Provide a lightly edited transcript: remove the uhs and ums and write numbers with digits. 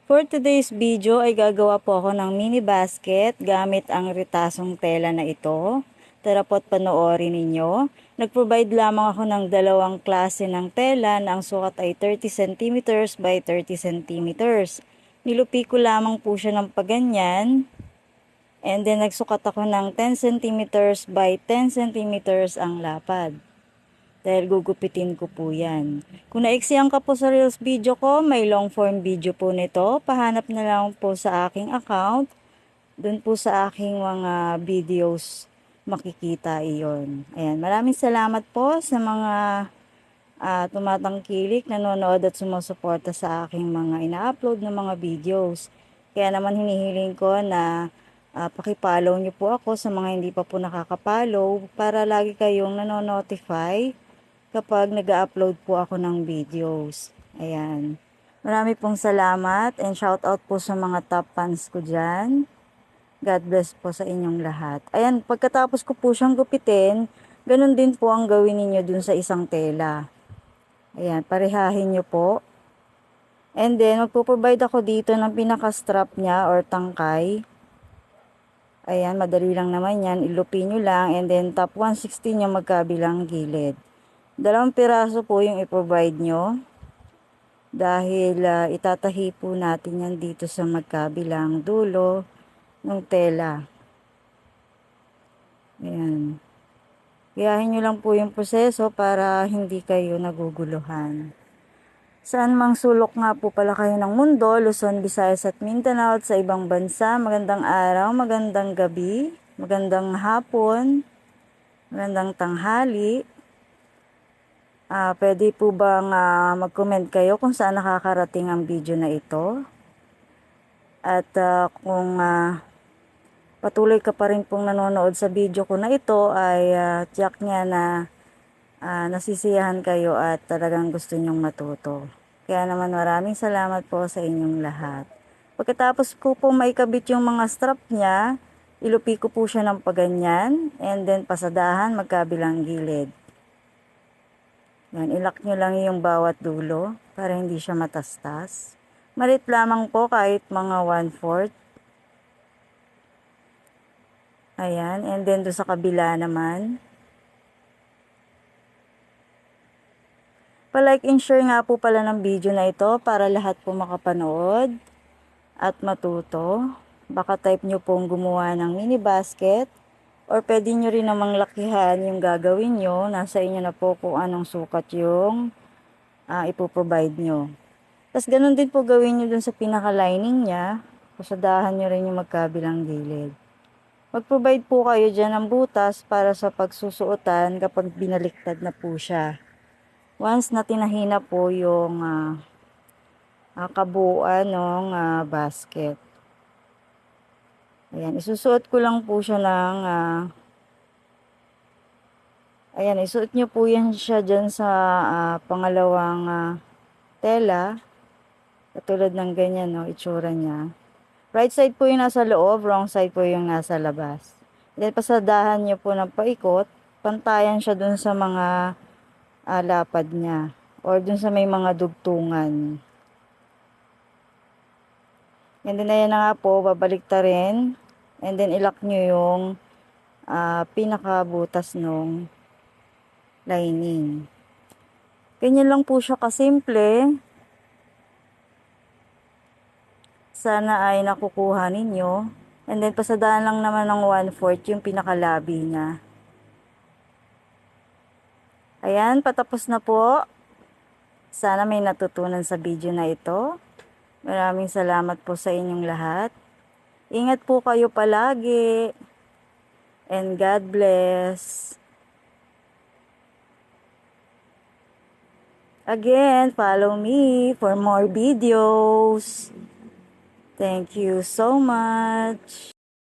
For today's video ay gagawa po ako ng mini basket gamit ang ritasong tela na ito. Tara po't panoorin ninyo. Nag-provide lamang ako ng dalawang klase ng tela na ang sukat ay 30 cm by 30 cm. Nilupi ko lamang po siya ng paganyan. And then nagsukat ako ng 10 cm by 10 cm ang lapad. Dahil gugupitin ko po yan. Kung naiksiyan ka po sa Reels video ko, may long form video po nito. Pahanap na lang po sa aking account. Doon po sa aking mga videos makikita iyon. Ayan, maraming salamat po sa mga tumatangkilik, nanonood at sumusuporta sa aking mga ina-upload na mga videos. Kaya naman hinihiling ko na pakipollow nyo po ako sa mga hindi pa po nakakapollow para lagi kayong nanonotify kapag nag-upload po ako ng videos. Ayan. Marami pong salamat and shout out po sa mga top fans ko dyan. God bless po sa inyong lahat. Ayan, pagkatapos ko po siyang gupitin, ganun din po ang gawin ninyo dun sa isang tela. Ayan, parehahin nyo po. And then, magpo-provide ako dito ng pinaka-strap niya or tangkay. Ayan, madali lang naman yan. Ilupi nyo lang and then top 160 niya magkabilang gilid. 2 piraso po yung i-provide nyo. Dahil itatahi po natin yan dito sa magkabilang dulo ng tela. Ayan. Gayahin nyo lang po yung proseso para hindi kayo naguguluhan. Saan mang sulok nga po pala kayo ng mundo, Luzon, Visayas at Mindanao at sa ibang bansa, magandang araw, magandang gabi, magandang hapon, magandang tanghali. Pwede po bang mag-comment kayo kung saan nakakarating ang video na ito? At kung patuloy ka pa rin pong nanonood sa video ko na ito, ay tiyak niya na nasisiyahan kayo at talagang gusto nyong matuto. Kaya naman maraming salamat po sa inyong lahat. Pagkatapos ko po maikabit yung mga strap niya, ilupi ko po siya ng paganyan and then pasadahan magkabilang gilid. Yan, ilak nyo lang yung bawat dulo para hindi siya matastas. Malit lamang po kahit mga 1/4. Ayan, and then doon sa kabila naman. Pa-like and share nga po pala ng video na ito para lahat po makapanood at matuto. Baka type nyo pong gumawa ng mini basket. Or pwede nyo rin namang lakihan yung gagawin nyo. Nasa inyo na po kung anong sukat yung ipoprovide nyo. Tapos ganun din po gawin nyo dun sa pinaka-lining nya. Pasadahan nyo rin yung magkabilang gilid. Mag-provide po kayo dyan ng butas para sa pagsusuotan kapag binaliktad na po siya. Once na tinahina po yung kabuuan ng basket. Ayan, isusuot ko lang po siya ng ayan, isuot nyo po yan siya dyan sa pangalawang tela. Katulad ng ganyan, no, itsura niya. Right side po yung nasa loob, wrong side po yung nasa labas. Then, pasadahan nyo po ng paikot. Pantayan siya dun sa mga lapad niya. Or dun sa may mga dugtungan. And then, ayan na nga po, babalik ta rin. And then, ilak nyo yung pinakabutas nung lining. Ganyan lang po siya kasimple. Sana ay nakukuha ninyo. And then, pasadaan lang naman ng 1/4 yung pinakalabi niya. Ayan, patapos na po. Sana may natutunan sa video na ito. Maraming salamat po sa inyong lahat. Ingat po kayo palagi. And God bless. Again, follow me for more videos. Thank you so much.